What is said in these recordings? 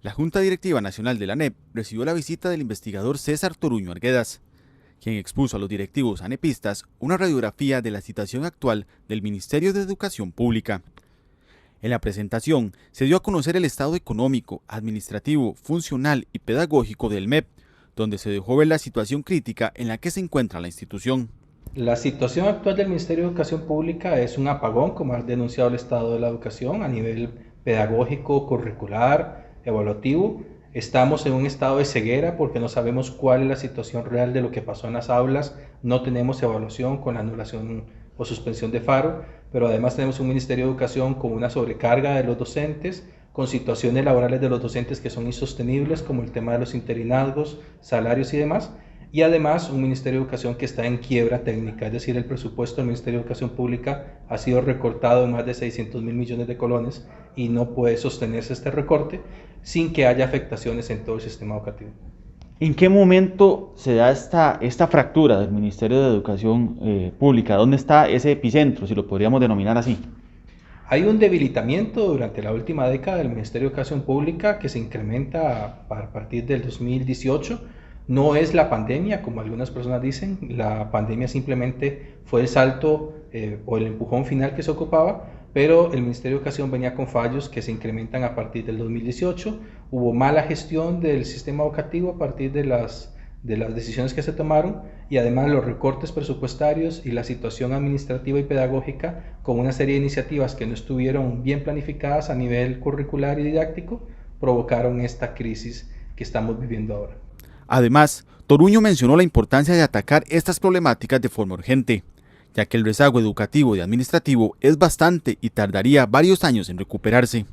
La Junta Directiva Nacional de la ANEP recibió la visita del investigador César Toruño Arguedas, quien expuso a los directivos anepistas una radiografía de la situación actual del Ministerio de Educación Pública. En la presentación se dio a conocer el estado económico, administrativo, funcional y pedagógico del MEP, donde se dejó ver la situación crítica en la que se encuentra la institución. La situación actual del Ministerio de Educación Pública es un apagón, como ha denunciado el Estado de la Educación, a nivel pedagógico, curricular, evaluativo. Estamos en un estado de ceguera porque no sabemos cuál es la situación real de lo que pasó en las aulas, no tenemos evaluación con la anulación o suspensión de FARO, pero además tenemos un Ministerio de Educación con una sobrecarga de los docentes, con situaciones laborales de los docentes que son insostenibles, como el tema de los interinazgos, salarios y demás, y además un Ministerio de Educación que está en quiebra técnica, es decir, el presupuesto del Ministerio de Educación Pública ha sido recortado en más de 600.000 millones de colones y no puede sostenerse este recorte sin que haya afectaciones en todo el sistema educativo. ¿En qué momento se da esta fractura del Ministerio de Educación Pública? ¿Dónde está ese epicentro, si lo podríamos denominar así? Hay un debilitamiento durante la última década del Ministerio de Educación Pública que se incrementa a partir del 2018. No es la pandemia, como algunas personas dicen, la pandemia simplemente fue el salto o el empujón final que se ocupaba, pero el Ministerio de Educación venía con fallos que se incrementan a partir del 2018. Hubo mala gestión del sistema educativo a partir de las decisiones que se tomaron y además los recortes presupuestarios y la situación administrativa y pedagógica con una serie de iniciativas que no estuvieron bien planificadas a nivel curricular y didáctico provocaron esta crisis que estamos viviendo ahora. Además, Toruño mencionó la importancia de atacar estas problemáticas de forma urgente, ya que el rezago educativo y administrativo es bastante y tardaría varios años en recuperarse.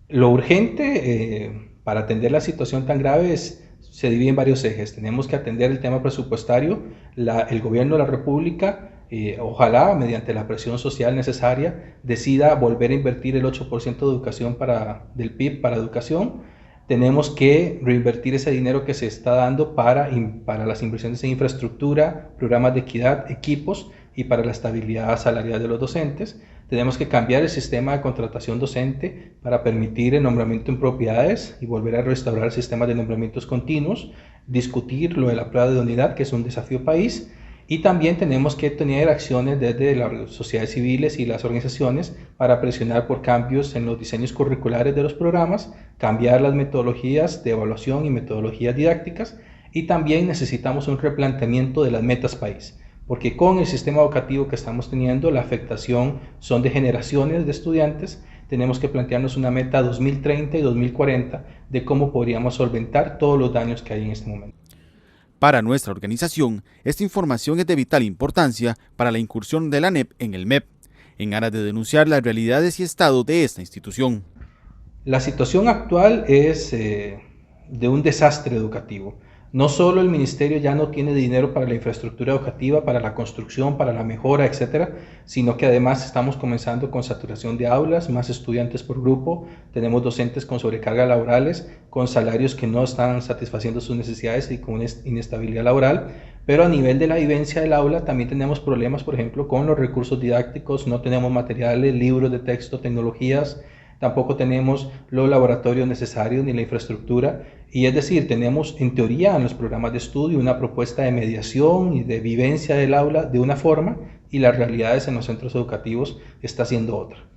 Lo urgente para atender la situación tan grave se divide en varios ejes. Tenemos que atender el tema presupuestario. El gobierno de la República, ojalá mediante la presión social necesaria, decida volver a invertir el 8% de educación del PIB para educación. Tenemos que reinvertir ese dinero que se está dando para las inversiones en infraestructura, programas de equidad, equipos y para la estabilidad salarial de los docentes. Tenemos que cambiar el sistema de contratación docente para permitir el nombramiento en propiedades y volver a restaurar el sistema de nombramientos continuos, discutir lo de la prueba de idoneidad, que es un desafío país, y también tenemos que tener acciones desde las sociedades civiles y las organizaciones para presionar por cambios en los diseños curriculares de los programas, cambiar las metodologías de evaluación y metodologías didácticas, y también necesitamos un replanteamiento de las metas país, porque con el sistema educativo que estamos teniendo, la afectación son de generaciones de estudiantes. Tenemos que plantearnos una meta 2030 y 2040 de cómo podríamos solventar todos los daños que hay en este momento. Para nuestra organización, esta información es de vital importancia para la incursión de la ANEP en el MEP, en aras de denunciar las realidades y estado de esta institución. La situación actual es de un desastre educativo. No solo el ministerio ya no tiene dinero para la infraestructura educativa, para la construcción, para la mejora, etcétera, sino que además estamos comenzando con saturación de aulas, más estudiantes por grupo, tenemos docentes con sobrecargas laborales, con salarios que no están satisfaciendo sus necesidades y con una inestabilidad laboral, pero a nivel de la vivencia del aula también tenemos problemas, por ejemplo, con los recursos didácticos, no tenemos materiales, libros de texto, tecnologías, tampoco tenemos los laboratorios necesarios ni la infraestructura, y es decir, tenemos en teoría en los programas de estudio una propuesta de mediación y de vivencia del aula de una forma y las realidades en los centros educativos está siendo otra.